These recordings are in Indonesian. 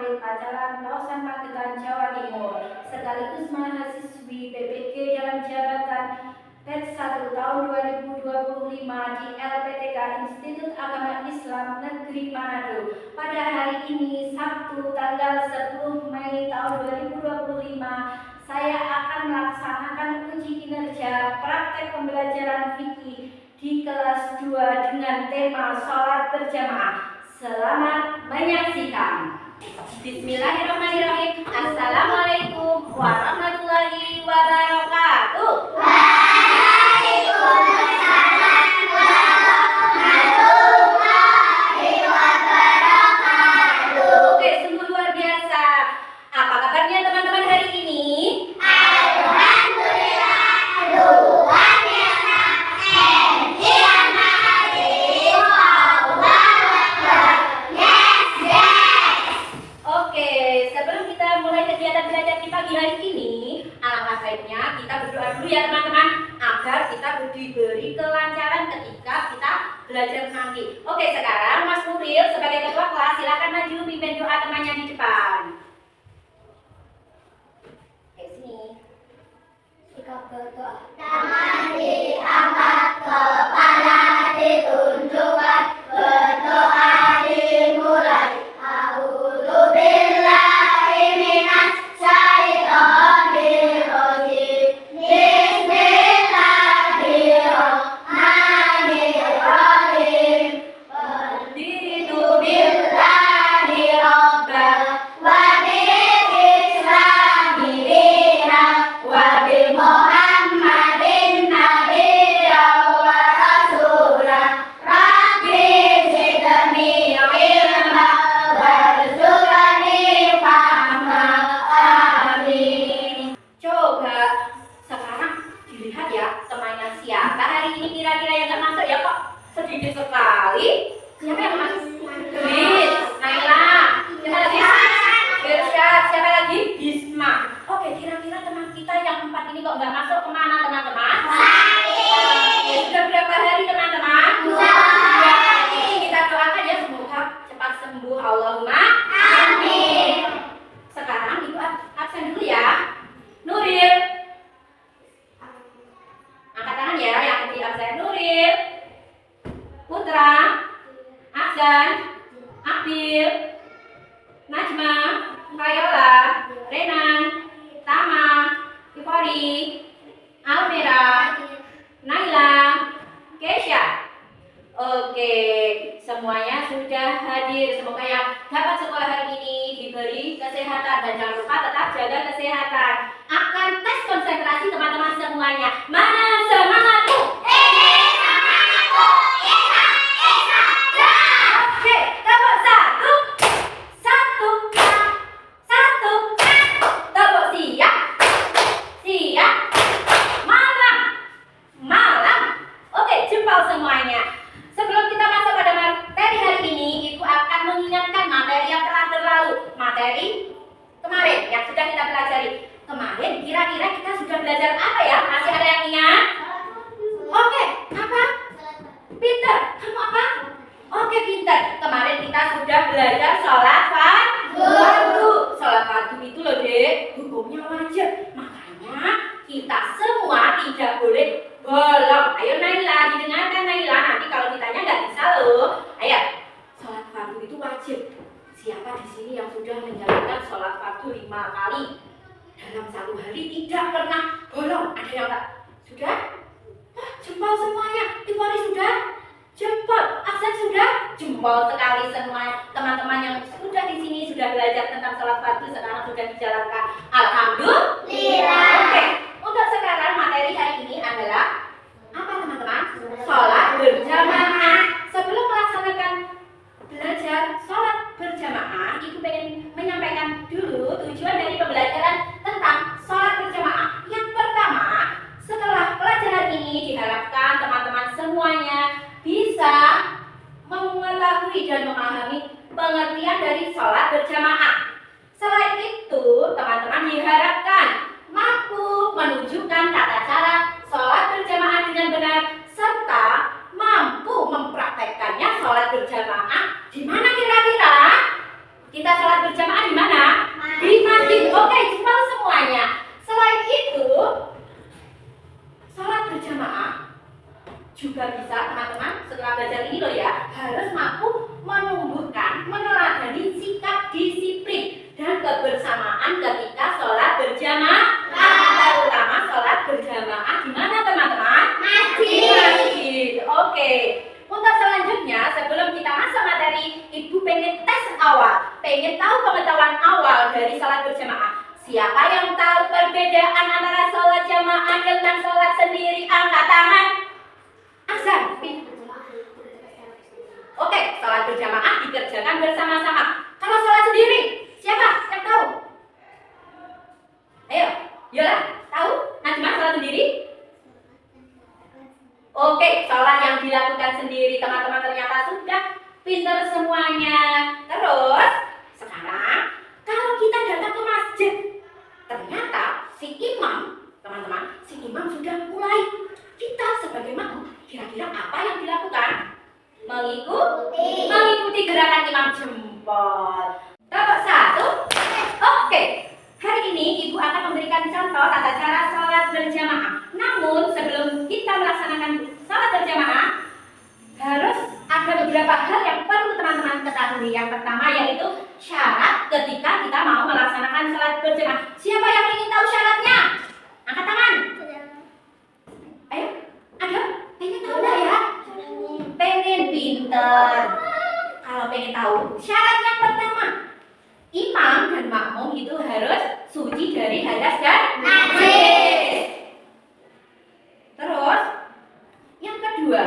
Atlet Pacaran Lausan Magetan Jawa Timur sekaligus mahasiswi PPG dalam jabatan PET 1 tahun 2025 di LPTK Institut Agama Islam Negeri Manado. Pada hari ini Sabtu tanggal 10 Mei tahun 2025 saya akan melaksanakan uji kinerja praktek pembelajaran fikih di kelas 2 dengan tema sholat berjamaah. Selamat menyaksikan. Bismillahirrahmanirrahim. Assalamualaikum warahmatullahi wabarakatuh. Waalaikumsalam warahmatullahi wabarakatuh. Oke, sungguh luar biasa. Apa kabarnya teman-teman hari ini? Alhamdulillah luar biasa. Oke, sebelum kita mulai kegiatan belajar di pagi hari ini, alangkah baiknya kita berdoa dulu ya teman-teman, agar kita diberi kelancaran ketika kita belajar nanti. Oke, sekarang Mas Nuril sebagai ketua kelas silakan maju pimpin doa temannya di depan. Sini. Sikap berdoa. Tangan diangkat, kepala ditunjukkan, berdoa dimulai. A'udzubillahi minas syaitonir rajim. Bismillahirrahmanirrahim. Raditu billahi rabban wa bil islami dinan wa bi Muhammadin nabiyyan wa rasulan. Rabbi zidni ilma warzuqni fahma. Amin. Coba sekarang dilihat ya temannya siapa hari ini kira-kira yang gak masuk ya, kok sedikit sekali. Siapa yang masuk? Gelis, Naila. Siapa lagi? Irsyad. Siapa lagi? Bisma. Oke, kira-kira teman kita yang 4 ini kok gak masuk kemana teman-teman? Sudah berapa hari teman-teman? 2 hari. Kita doakan ya semoga cepat sembuh. Allahumma amin. Sekarang ibu absen dulu ya. Nuril, angkat tangan ya yang di absen. Nuril, Putra, Aksan, Akbil, Najma, Kayola, Renan, Tama, Ivori, Almira, Naila, Kesha. Oke, semuanya sudah hadir. Semoga yang dapat sekolah hari ini diberi kesehatan dan jangan lupa tetap jaga kesehatan. Akan tes konsentrasi teman-teman semuanya. Mana semangatmu? Semangatku. Oke, tepuk 1, 1, 1, tepuk siap, siap, malam, malam. Oke, jempol semuanya. Sebelum kita masuk pada materi hari ini, Ibu akan mengingatkan materi yang telah berlalu. Materi kemarin yang sudah kita pelajari. Kemarin kira-kira kita sudah belajar apa ya? Masih ada yang ingat? Oke, apa? Pinter. Kamu apa? Oke, pinter. Kemarin kita sudah belajar sholat fardu. Sholat fardu itu loh dek, hukumnya wajib. Makanya kita semua tidak boleh bolong. Ayo Naila, didengarkan Naila. Nanti kalau ditanya nggak bisa loh. Ayo, sholat fardu itu wajib. Siapa di sini yang sudah menjalankan sholat fardu 5 kali dalam 1 hari tidak pernah bolong? Ada yang tak? Sudah? Wah, jempol semuanya. Ivori sudah? Jempol. Aksen sudah? Jempol sekali semua. Teman-teman yang sudah di sini sudah belajar tentang sholat fardu sekarang sudah dijalankan. Alhamdulillah. Oke, untuk sekarang materi hari ini adalah apa teman-teman? Sholat berjamaah. Sebelum melaksanakan belajar sholat berjamaah, Ibu pengen menyampaikan dulu tujuan dari pembelajaran tentang sholat berjamaah. Yang pertama, setelah pelajaran ini diharapkan teman-teman semuanya bisa mengetahui dan memahami pengertian dari sholat berjamaah. Selain itu, teman-teman diharapkan mampu menunjukkan tata cara sholat berjamaah dengan benar serta mampu mempraktekkannya sholat berjamaah. Di mana kira-kira kita sholat berjamaah di mana? awal. Pengen tahu pengetahuan awal dari sholat berjamaah? Siapa yang tahu perbedaan antara sholat jamaah dengan sholat sendiri? Angkat tangan. Azan. Oke, sholat berjamaah dikerjakan bersama-sama. Kalau sholat sendiri, siapa yang tahu? Ayo, Yola, tahu? Najma sholat sendiri? Oke, sholat yang dilakukan sendiri, teman-teman ternyata sudah pintar semuanya. Terus, sekarang kalau kita datang ke masjid, ternyata si imam, teman-teman, si imam sudah mulai. Kita sebagai makmum, kira-kira apa yang dilakukan? Mengikuti gerakan imam jempol. Tepuk satu. Oke, hari ini ibu akan memberikan contoh tata cara sholat berjamaah. Namun sebelum kita melaksanakan sholat berjamaah, harus ada beberapa hal yang perlu teman-teman ketahui. Yang pertama yaitu syarat ketika kita mau melaksanakan sholat berjamaah. Siapa yang ingin tahu syaratnya? Angkat tangan. Ayo, ada? Pengen tahu nggak ya? Pengen pinter. Kalau pengen tahu, syarat yang pertama, imam dan makmum itu harus suci dari hadas dan najis. Terus, yang kedua,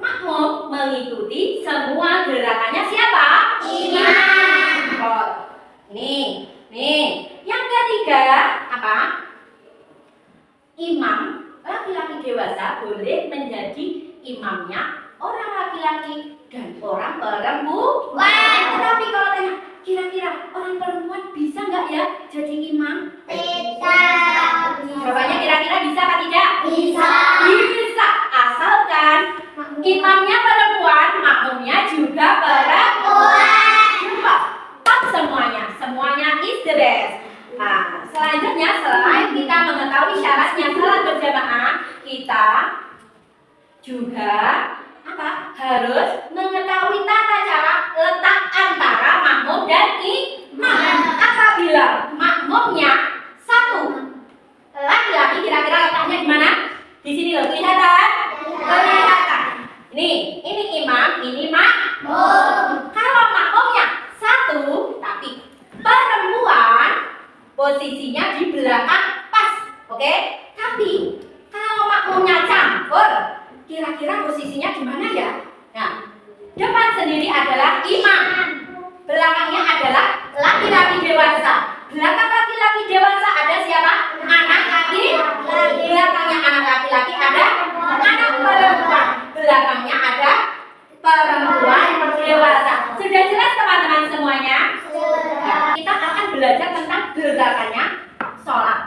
makmum mengikuti semua gerakannya siapa? Imam. Oh, nih. Yang ketiga, apa? Imam laki-laki dewasa boleh menjadi imamnya orang laki-laki dan orang perempuan. Tetapi kalau tanya, kira-kira orang perempuan bisa nggak ya jadi imam? Bisa. Jawabannya kira-kira bisa apa tidak? Bisa. Bisa, asalkan imamnya perempuan, makmumnya juga perempuan. Coba, top semuanya is the best. Nah, selanjutnya selain kita mengetahui syaratnya sholat berjamaah, kita juga harus mengetahui tata cara letak antara makmum dan imam. Apabila makmumnya satu laki-laki, kira-kira letaknya di mana? Di sini loh, kelihatan? Kelihatan. Ini imam, ini makmum. Kalau makmumnya satu tapi perempuan, posisinya di belakang pas, oke? Tapi kalau makmumnya campur, kira-kira posisinya di mana ya? Nah, depan sendiri adalah imam, belakangnya adalah laki-laki dewasa. Belakang laki-laki dewasa ada siapa? Anak laki-laki. Belakangnya anak laki-laki ada anak perempuan. Belakangnya ada perempuan dewasa. Sudah jelas teman-teman semuanya? Nah, kita akan belajar tentang gerakannya sholat.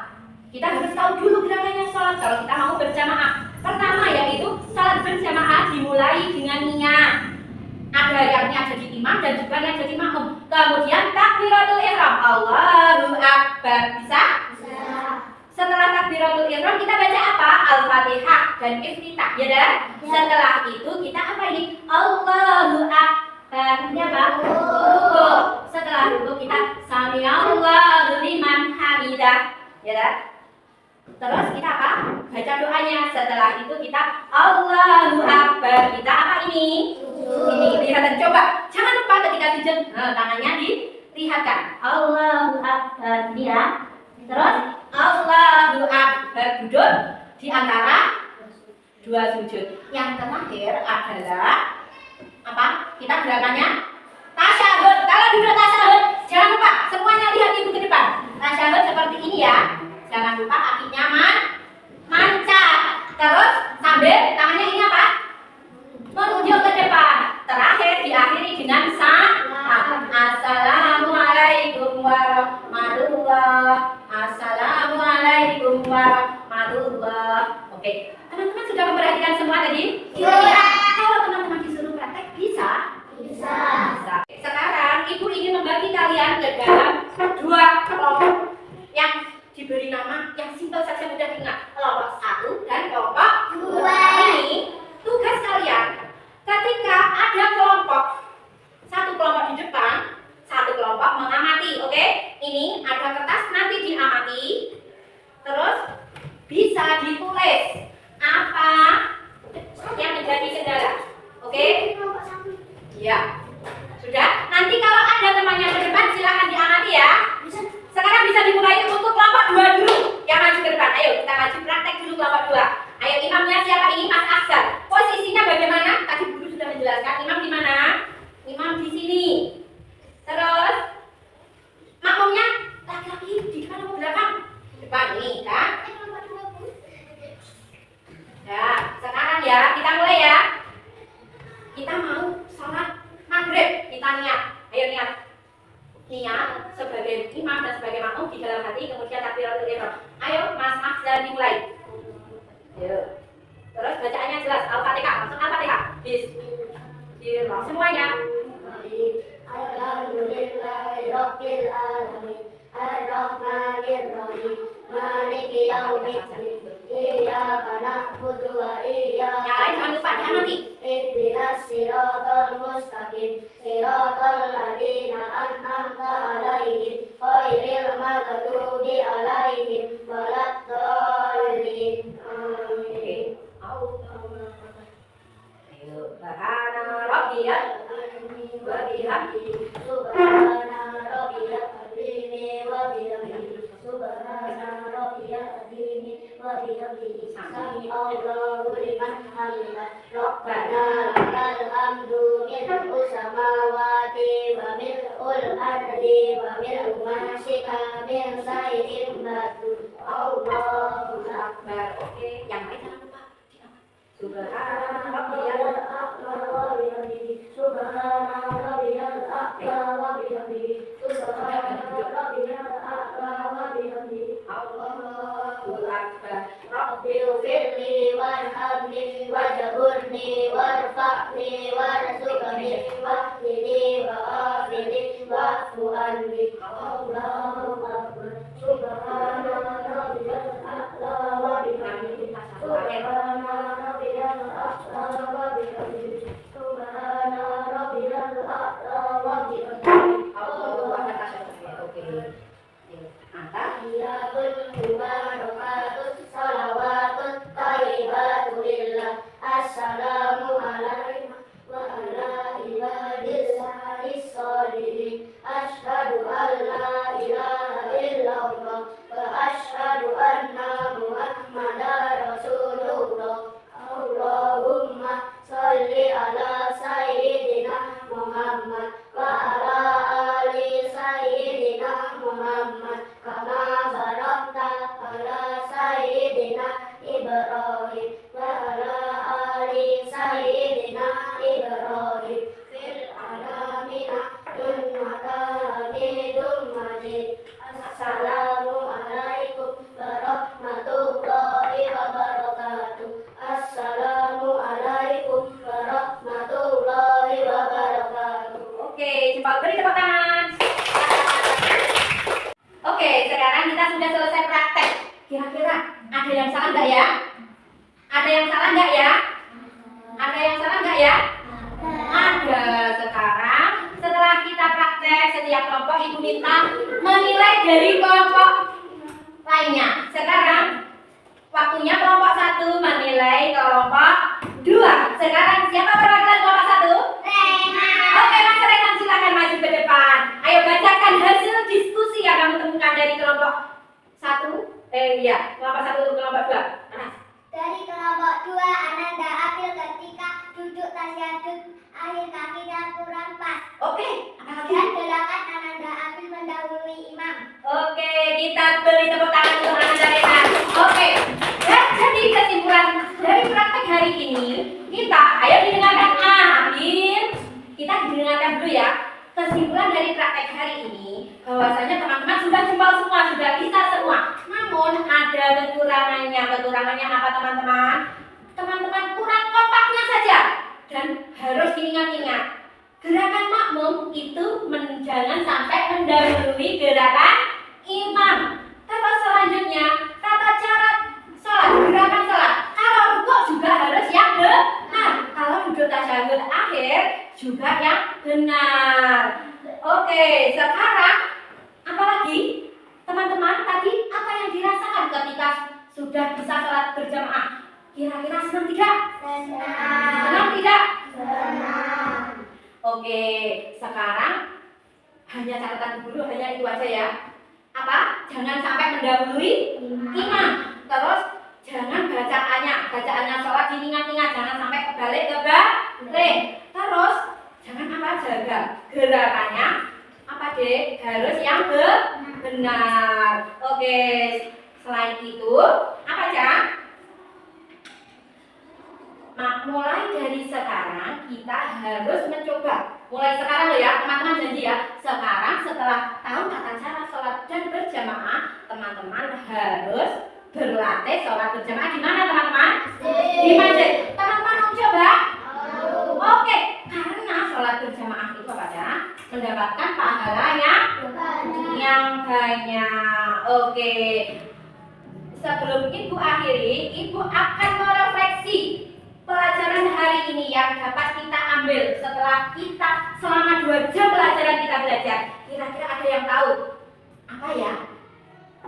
Kita harus tahu dulu gerakannya sholat kalau kita mau berjamaah. Pertama yaitu sholat berjamaah dimulai dengan niat. Ada yang niat jadi imam dan juga niat jadi makmum. Kemudian takbiratul ihram, Allahu Akbar. Bisa? Setelah takbiratul ihram kita baca apa? Al-Fatihah dan iftitah, ya dah? Setelah itu kita apa ini? Allahu Akbar. Ini apa? Ruku. Setelah ruku kita sami'allahu liman hamidah, ya dah? Terus kita apa? Baca doanya. Setelah itu kita Allahu Akbar. Kita apa ini? Ini lihat, coba. Jangan lupa ketika sujud, tangannya dilihatkan. Allahu Akbar, ini ya. Terus Allahu Akbar, duduk di antara dua sujud. Yang terakhir adalah apa? Kita gerakannya tasyahud. Kalau duduk tasyahud, jangan lupa semuanya lihat ibu ke depan. Tasyahud seperti ini ya. Jangan lupa kakinya mancat. Terus sambil tangannya ini apa? Menunjuk ke depan. Terakhir diakhiri dengan salam. Assalamualaikum warahmatullahi. Assalamualaikum warahmatullahi. Oke, teman-teman sudah memperhatikan semua tadi? Iya. Kalau teman-teman disuruh praktek bisa? Bisa. Sekarang ibu ingin membagi kalian ke dalam dua kelompok yang diberi nama yang simpel saja, mudah diingat. Kelompok 1 dan kelompok 2. Ini tugas kalian ketika ada kelompok, satu kelompok di depan, satu kelompok mengamati, oke? Ini ada kertas, nanti diamati. Terus bisa ditulis apa yang menjadi kendala, oke? Iya. Sudah? Nanti Ayo kita maju praktek dulu kelompok 2. Ayo imamnya siapa ini? Mas Aksan. Posisinya bagaimana? Tadi guru sudah menjelaskan. Imam di mana? Imam di sini. Terus makmumnya laki-laki di depan atau belakang? Depan nih kan? Ya, sekarang ya kita mulai ya. Kita mau sholat maghrib. Kita niat. Ayo niat. Niat sebagai imam dan sebagai makmum di dalam hati, kemudian takbiratul ihram. Ayo Mas Aksan dimulai. Ayo. Terus bacaannya jelas. Al-Fatihah. Langsung Al-Fatihah. Bismillah. Semuanya. Alhamdulillahirabbil alamin. Ar-Rahmanir-Rahim. Maliki yaumiddin. Iyyaka na'budu wa iyyaka Yang lain jangan lupa jangan nanti. ihdinas siratal mustaqim. Siratal ladzina an'amta 'alaihim ghairil maghdubi 'alaihim waladdallin. Amin. Ayo. Subhana rabbiyal wa bihamdihi. Subhana rabbiyal azim wa bihamdihi. Subhana rabbiyal azim wa bihamdihi. Sami Allahu liman hamidah. Rabbana lakal hamdu mil'u samawati wa mil'ul ardi wa mil'u ma syi'a min syai'in ba'du. Allahu akbar. Oke, yang lain jangan lupa. Subhana rabbiyal a'la wa bihamdihi. Subhana rabbiyal a'la wa bihamdihi. Subhana rabbiyal a'la wa bihamdihi. Allahu akbar. Rabbil firli warhamni wajburni warfa'ni warzuqni wahdini wa'afini wa'fu anni. Allahu akbar. Subhana rabbiyal a'la wa bihamdihi. Subhana rabbiyal a'la wa bihamdihi. Subhana rabbiyal a'la wa bihamdihi. Allahu akbar. Oke. Tahiyyatul mubarakatuh salawatut thayyibatu lillah. Assalamu alaikum wa ala ibadillahis sholihin. Asyhadu an la ilaha illallah wa asyhadu anna Muhammadar Rasulullah. Allahumma sholli ala sayyidina Muhammad wa ala ali sayyidina Muhammad kama barakta ala sayyidina Ibrahim wa ala ali sayyidina Ibrahim fil alamin innaka Hamidum Majid. Assalamu alaikum warahmatullahi wabarakatuh. Assalamu alaikum warahmatullahi wabarakatuh. Oke, cepat beri tepuk tangan. Oke, sekarang kita sudah selesai praktek. Kira-kira ada yang salah nggak ya? Ada yang salah nggak ya? Ada yang salah nggak ya? Ada. Sekarang setelah kita praktek setiap kelompok, ibu minta menilai dari kelompok lainnya. Sekarang waktunya kelompok 1 menilai kelompok 2. Sekarang siapa perwakilan kelompok 1? Oke, Mas Renan silakan maju ke depan. Ayo bacakan hasil diskusi yang kamu temukan dari kelompok 1. Kelompok 1 untuk kelompok 2. Dari kelompok 2, Ananda ambil ketika duduk tasyahud akhir kakinya kurang pas. Oke, apa lagi? Dan gerakan Ananda ambil mendahului imam. Oke, kita beri tepuk tangan untuk Ananda Renan. Oke, dan jadi kesimpulan dari praktek hari ini, kita ayo didengarkan Amin. Kita didengarkan dulu ya. Kesimpulan dari praktek hari ini, bahwasanya teman-teman sudah jempol semua, sudah bisa semua. Namun ada kekurangannya. Kekurangannya apa teman-teman? Teman-teman kurang kompaknya saja. Dan harus diingat-ingat, gerakan makmum itu jangan sampai mendahului gerakan imam. Terus selanjutnya, tata cara sholat, gerakan sholat. Kalau rukuk juga harus yang benar. Kalau duduk tasyahud akhir juga yang benar. Oke, sekarang apa lagi? Teman-teman, tadi apa yang dirasakan ketika sudah bisa sholat berjamaah? Kira-kira senang tidak? Senang tidak? Senang. Oke, sekarang hanya catatan guru hanya itu aja ya. Apa? Jangan sampai mendahului imam. Terus jangan bacaannya sholat diingat-ingat, jangan sampai kebalik. Terus jangan apa jaga gerakannya apa deh, harus yang benar. Oke, selain itu apa aja? Mulai dari sekarang kita harus mencoba. Mulai sekarang loh ya, teman-teman janji ya. Sekarang setelah tahu tata cara sholat dan berjamaah, teman-teman harus berlatih sholat berjamaah di mana teman-teman? Di masjid. Teman-teman mau coba? Oke, karena sholat berjamaah itu apa ya? Mendapatkan pahala yang banyak. Oke. Sebelum Ibu akhiri, Ibu akan merefleksi pelajaran hari ini yang dapat kita ambil setelah kita selama 2 jam pelajaran kita belajar. Kira-kira ada yang tahu apa ya?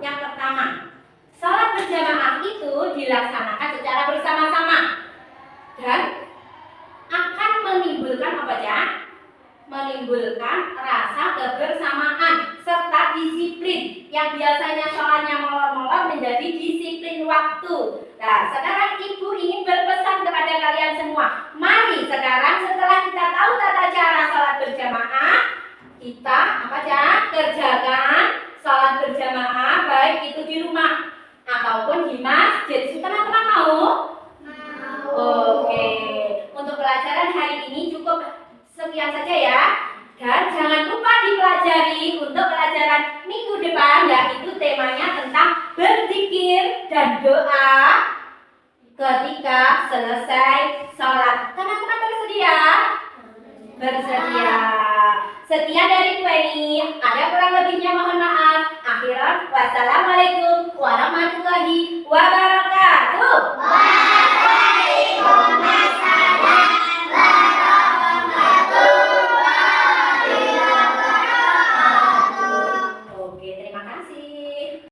Yang pertama, sholat berjamaah itu dilaksanakan secara bersama-sama dan akan menimbulkan apa ya? Menimbulkan rasa kebersamaan serta disiplin. Yang biasanya sholatnya molor-molor menjadi disiplin waktu. Nah, sekarang Ibu ingin berpesan kepada kalian semua. Mari sekarang setelah kita tahu tata cara sholat berjamaah, kita apa ya? Kerjakan sholat berjamaah baik itu di rumah ataupun di masjid. Teman-teman mau? Oke. Untuk pelajaran hari ini cukup sekian saja ya. Dan jangan lupa dipelajari untuk pelajaran minggu depan, yaitu temanya tentang berzikir dan doa ketika selesai sholat. Teman-teman bersedia? Bersedia. Sekian dari Kueni. Ada kurang lebihnya mohon maaf. Akhiran, wassalamualaikum warahmatullahi wabarakatuh. Waalaikumsalam.